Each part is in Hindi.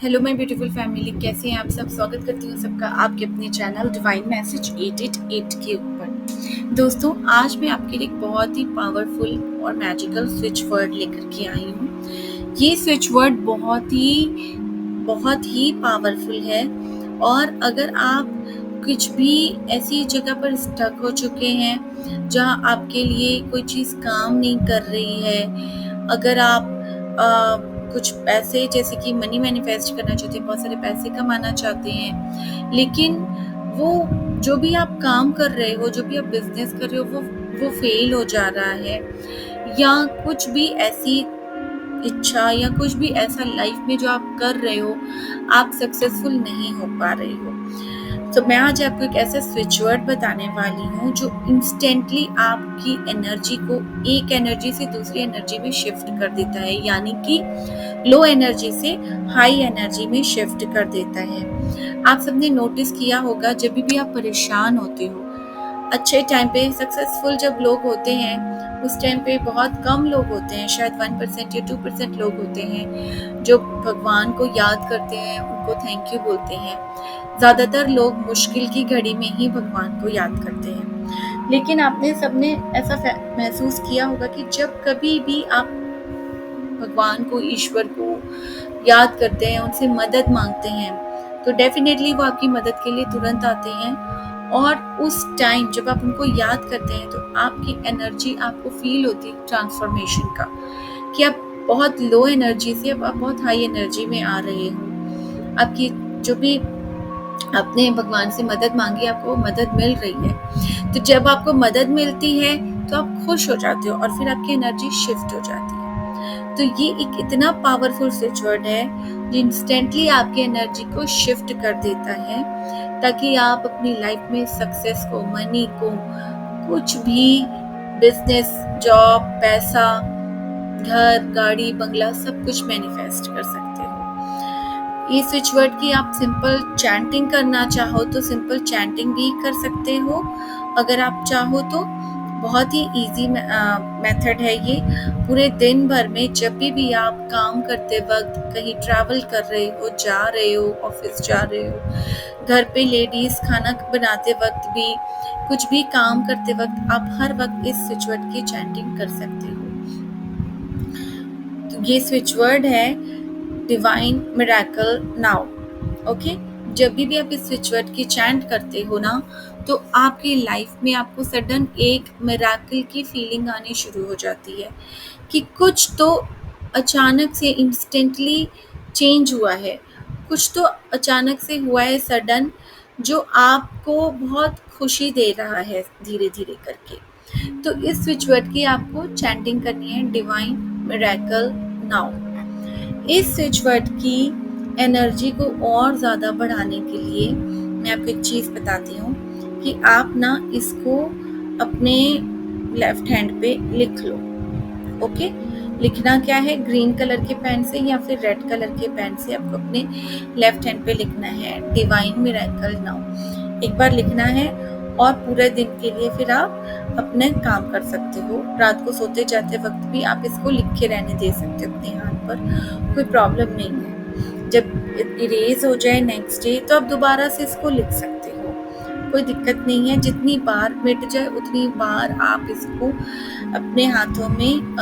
हेलो माय ब्यूटीफुल फैमिली, कैसे हैं आप सब। स्वागत करती हूँ सबका आपके अपने चैनल डिवाइन मैसेज 888 के ऊपर। दोस्तों, आज मैं आपके लिए एक बहुत ही पावरफुल और मैजिकल स्विच वर्ड लेकर के आई हूँ। ये स्विच वर्ड बहुत ही पावरफुल है। और अगर आप कुछ भी ऐसी जगह पर स्टक हो चुके हैं जहाँ आपके लिए कोई चीज़ काम नहीं कर रही है, अगर आप कुछ पैसे जैसे कि मनी मैनिफेस्ट करना चाहते हैं, बहुत सारे पैसे कमाना चाहते हैं, लेकिन वो जो भी आप काम कर रहे हो, जो भी आप बिजनेस कर रहे हो, वो फेल हो जा रहा है, या कुछ भी ऐसी इच्छा या कुछ भी ऐसा लाइफ में जो आप कर रहे हो, आप सक्सेसफुल नहीं हो पा रहे हो, तो मैं आज आपको एक ऐसा स्विच वर्ड बताने वाली हूँ जो इंस्टेंटली आपकी एनर्जी को एक एनर्जी से दूसरी एनर्जी में शिफ्ट कर देता है, यानी कि लो एनर्जी से हाई एनर्जी में शिफ्ट कर देता है। आप सबने नोटिस किया होगा, जब भी आप परेशान होते हो, अच्छे टाइम पे सक्सेसफुल जब लोग होते हैं, उस टाइम पे बहुत कम लोग होते हैं, शायद 1% या 2% लोग होते हैं जो भगवान को याद करते हैं, उनको थैंक यू बोलते हैं। ज़्यादातर लोग मुश्किल की घड़ी में ही भगवान को याद करते हैं। लेकिन आपने सबने ऐसा महसूस किया होगा कि जब कभी भी आप भगवान को, ईश्वर को याद करते हैं, उनसे मदद मांगते हैं, तो डेफिनेटली वो आपकी मदद के लिए तुरंत आते हैं। और उस टाइम जब आप उनको याद करते हैं तो आपकी एनर्जी, आपको फील होती है ट्रांसफॉर्मेशन का, कि आप बहुत लो एनर्जी से अब आप बहुत हाई एनर्जी में आ रहे हो। आपकी जो भी आपने भगवान से मदद मांगी, आपको मदद मिल रही है। तो जब आपको मदद मिलती है तो आप खुश हो जाते हो और फिर आपकी एनर्जी शिफ्ट हो जाती है। तो ये एक इतना पावरफुल स्विच वर्ड है जो इंस्टेंटली आपकी एनर्जी को शिफ्ट कर देता है, ताकि आप अपनी लाइफ में सक्सेस को, मनी को, कुछ भी बिजनेस, जॉब, पैसा, घर, गाड़ी, बंगला, सब कुछ मैनिफेस्ट कर सकते हो। ये स्विच वर्ड की आप सिंपल चैंटिंग करना चाहो तो सिंपल चैंटिंग भी कर सकते हो। अगर आप चाहो तो बहुत ही इजी मेथड है ये। पूरे दिन भर में जब भी आप काम करते वक्त, कहीं ट्रैवल कर रहे हो, जा रहे हो, ऑफिस जा रहे हो, घर पे लेडीज खाना बनाते वक्त भी, कुछ भी काम करते वक्त, आप हर वक्त इस स्विच वर्ड की चैंटिंग कर सकते हो। तो ये स्विच वर्ड है डिवाइन मिरेकल नाउ। ओके, जब भी आप इस स्विच वर्ड की चैंट करते हो ना, तो आपकी लाइफ में आपको सडन एक मिरेकल की फीलिंग आनी शुरू हो जाती है कि कुछ तो अचानक से इंस्टेंटली चेंज हुआ है, कुछ तो अचानक से हुआ है सडन, जो आपको बहुत खुशी दे रहा है धीरे धीरे करके। तो इस स्विच वर्ड की आपको चैंटिंग करनी है, डिवाइन मिरेकल नाउ। इस स्विच वर्ड की एनर्जी को और ज़्यादा बढ़ाने के लिए मैं आपको एक चीज़ बताती हूँ कि आप ना इसको अपने लेफ्ट हैंड पे लिख लो। ओके, लिखना क्या है, ग्रीन कलर के पेन से या फिर रेड कलर के पेन से आपको अपने लेफ्ट हैंड पे लिखना है, डिवाइन मिरेकल नाउ। एक बार लिखना है और पूरे दिन के लिए फिर आप अपने काम कर सकते हो। रात को सोते जाते वक्त भी आप इसको लिख के रहने दे सकते हो अपने हाथ पर, कोई प्रॉब्लम नहीं है। जब इरेज हो जाए नेक्स्ट डे तो आप दोबारा से इसको लिख सकते हो, कोई दिक्कत नहीं है। जितनी बार मिट जाए उतनी बार आप इसको अपने हाथों में,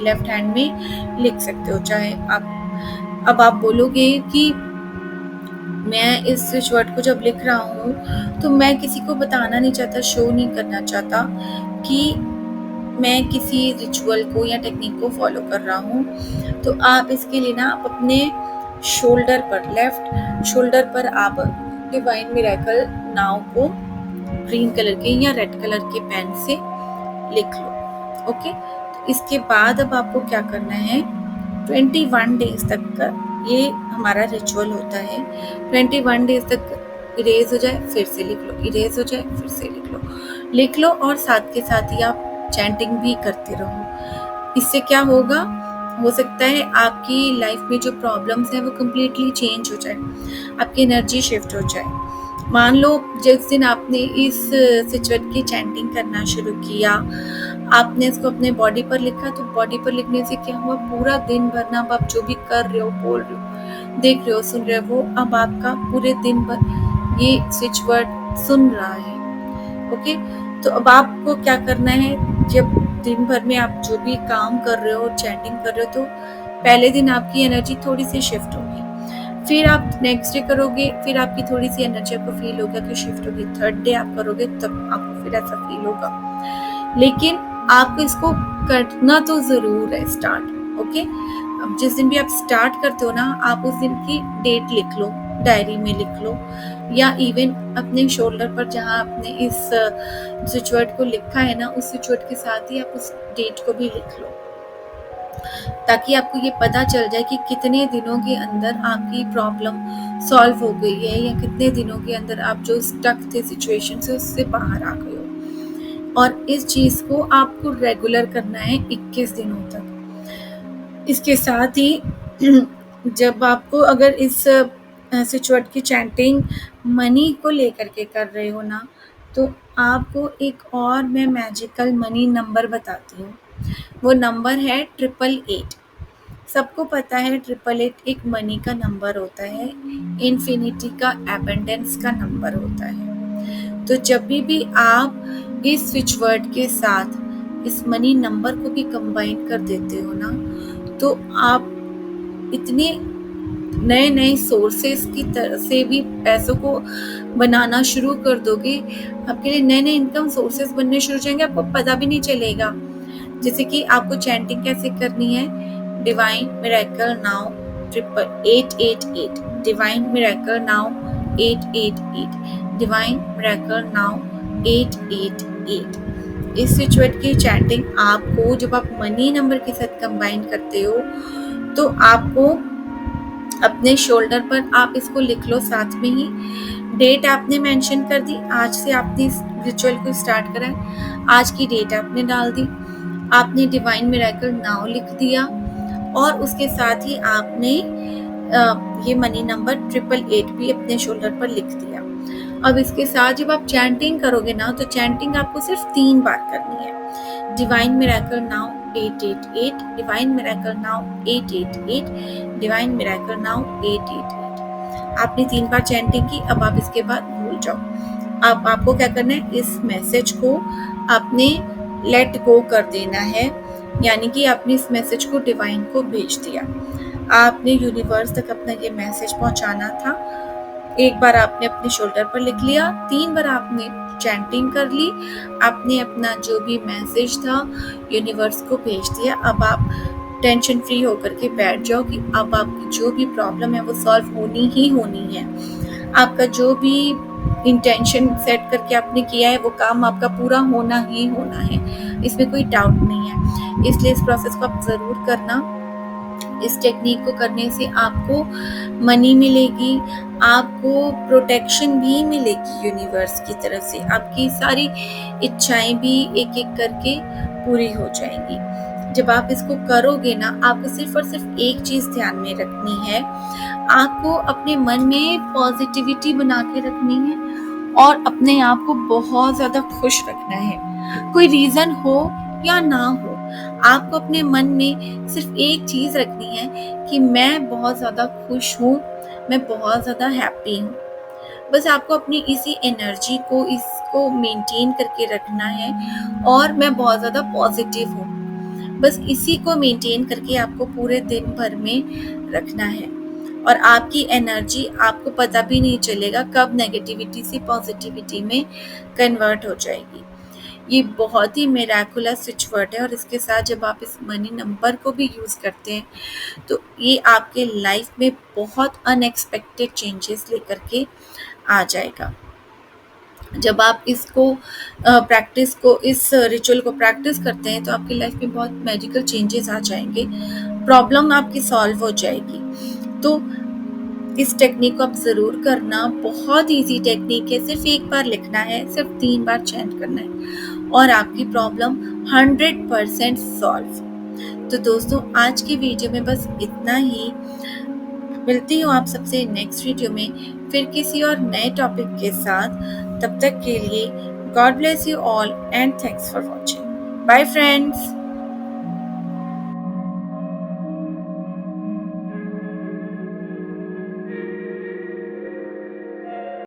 लेफ्ट हैंड में लिख सकते हो। चाहे अब आप बोलोगे कि मैं इस स्विच वर्ड को जब लिख रहा हूँ तो मैं किसी को बताना नहीं चाहता, शो नहीं करना चाहता कि मैं किसी रिचुअल को या टेक्निक को फॉलो कर रहा हूँ, तो आप इसके लिए ना आप अपने शोल्डर पर, लेफ्ट शोल्डर पर आप डिवाइन मिरेकल नाउ को ग्रीन कलर के या रेड कलर के पेन से लिख लो। ओके, तो इसके बाद अब आपको क्या करना है, 21 डेज तक का ये हमारा रिचुअल होता है। 21 डेज तक इरेज हो जाए फिर से लिख लो, इरेज हो जाए फिर से लिख लो और साथ के साथ ही आप चैंटिंग भी करते रहो। इससे क्या होगा, हो सकता है आपकी लाइफ में जो प्रॉब्लम्स हैं वो कम्प्लीटली चेंज हो जाए, आपकी एनर्जी शिफ्ट हो जाए। मान लो जिस दिन आपने इस स्विच वर्ड की चैंटिंग करना शुरू किया, आपने इसको अपने बॉडी पर लिखा, तो बॉडी पर लिखने से क्या हुआ, पूरा दिन भर ना आप जो भी कर रहे हो, बोल रहे हो, देख रहे हो, सुन रहे हो, अब आपका पूरे दिन भर ये स्विच वर्ड सुन रहा है। ओके, तो अब आपको क्या करना है, जब दिन भर में आप जो भी काम कर रहे हो, चैटिंग कर रहे हो, तो पहले दिन आपकी एनर्जी थोड़ी सी शिफ्ट होगी, फिर आप नेक्स्ट डे करोगे, फिर आपकी थोड़ी सी एनर्जी आपको फील होगा कि शिफ्ट होगी, थर्ड डे आप करोगे तब आपको फिर ऐसा फील होगा। लेकिन आपको इसको करना तो जरूर है स्टार्ट। ओके, अब जिस दिन भी आप स्टार्ट करते हो ना, आप उस दिन की डेट लिख लो, डायरी में लिख लो, या इवन अपने शोल्डर पर जहाँ आपने इस स्विच वर्ड को लिखा है ना, उस स्विच वर्ड के साथ ही आप उस डेट को भी लिख लो, ताकि आपको ये पता चल जाए कि कितने दिनों के अंदर आपकी प्रॉब्लम सॉल्व हो गई है, या कितने दिनों के अंदर आप जो स्टक थे सिचुएशन से उससे बाहर आ गए हो। और इस चीज को आपको रेगुलर करना है 21 दिनों तक। इसके साथ ही जब आपको अगर इस स्विच वर्ड की चैंटिंग मनी को लेकर के कर रहे हो ना, तो आपको एक और मैं मैजिकल मनी नंबर बताती हूँ। वो नंबर है 888। सबको पता है 888 एक मनी का नंबर होता है, इन्फिनिटी का, एबंडेंस का नंबर होता है। तो जब भी आप इस स्विच वर्ड के साथ इस मनी नंबर को भी कंबाइन कर देते हो ना, तो आप इतने नए नए सोर्सेस की तरह से भी पैसों को बनाना शुरू कर दोगे। आपके लिए नए नए इनकम सोर्सेस बनने शुरू हो जाएंगे, आपको पता भी नहीं चलेगा। जैसे कि आपको चैंटिंग कैसे करनी है, divine miracle now 888, divine miracle now 888, divine miracle now 888। इस स्विच वर्ड की चैंटिंग आपको जब आप मनी नंबर के साथ कंबाइन करते हो, तो आपको अपने शोल्डर पर आप इसको लिख लो, साथ में ही डेट आपने मेंशन कर दी, आज से आपने इस रिचुअल को स्टार्ट करा है, आज की डेट आपने डाल दी, आपने डिवाइन मिरेकल नाउ लिख दिया, और उसके साथ ही आपने ये मनी नंबर 888 भी अपने शोल्डर पर लिख दिया। अब इसके साथ जब आप चैंटिंग करोगे ना, तो चैंटिंग आपको सिर्फ 3 बार करनी है। Divine miracle now 888, divine miracle now 888, divine miracle now 888। आपने 3 बार चैंटिंग की, अब आप इसके बाद भूल जाओ। अब आपको क्या करना है, इस मैसेज को आपने लेट गो कर देना है, यानी कि आपने इस मैसेज को डिवाइन को भेज दिया। आपने यूनिवर्स तक अपना ये मैसेज पहुंचाना था। एक बार आपने अपने शोल्डर पर लिख लिया, 3 बार आपने चैंटिंग कर ली, आपने अपना जो भी मैसेज था यूनिवर्स को भेज दिया। अब आप टेंशन फ्री होकर के बैठ जाओ कि अब आपकी जो भी प्रॉब्लम है वो सॉल्व होनी ही होनी है। आपका जो भी इंटेंशन सेट करके आपने किया है वो काम आपका पूरा होना ही होना है, इसमें कोई डाउट नहीं है। इसलिए इस प्रोसेस को आप जरूर करना। इस टेक्निक को करने से आपको मनी मिलेगी, आपको प्रोटेक्शन भी मिलेगी यूनिवर्स की तरफ से, आपकी सारी इच्छाएं भी एक एक करके पूरी हो जाएंगी। जब आप इसको करोगे ना, आपको सिर्फ और सिर्फ एक चीज ध्यान में रखनी है, आपको अपने मन में पॉजिटिविटी बना के रखनी है और अपने आप को बहुत ज्यादा खुश रखना है। कोई रीजन हो या ना हो, आपको अपने मन में सिर्फ एक चीज रखनी है कि मैं बहुत ज्यादा खुश हूँ, मैं बहुत ज्यादा हैप्पी हूँ। बस आपको अपनी इसी एनर्जी को इसको मेंटेन करके रखना है, और मैं बहुत ज्यादा पॉजिटिव हूँ, बस इसी को मेंटेन करके आपको पूरे दिन भर में रखना है। और आपकी एनर्जी, आपको पता भी नहीं चलेगा कब नेगेटिविटी से पॉजिटिविटी में कन्वर्ट हो जाएगी। ये बहुत ही मिरेकुलस स्विच वर्ड है, और इसके साथ जब आप इस मनी नंबर को भी यूज़ करते हैं, तो ये आपके लाइफ में बहुत अनएक्सपेक्टेड चेंजेस लेकर के आ जाएगा। जब आप इसको प्रैक्टिस को, इस रिचुअल को प्रैक्टिस करते हैं, तो आपकी लाइफ में बहुत मैजिकल चेंजेस आ जाएंगे, प्रॉब्लम आपकी सॉल्व हो जाएगी। तो इस टेक्निक को आप ज़रूर करना, बहुत इजी टेक्निक है, सिर्फ एक बार लिखना है, सिर्फ 3 बार चैंट करना है, और आपकी प्रॉब्लम 100% सॉल्व। तो दोस्तों, आज की वीडियो में बस इतना ही। मिलती हूँ आप सबसे नेक्स्ट वीडियो में फिर किसी और नए टॉपिक के साथ। तब तक के लिए God bless you all and thanks for watching. Bye friends.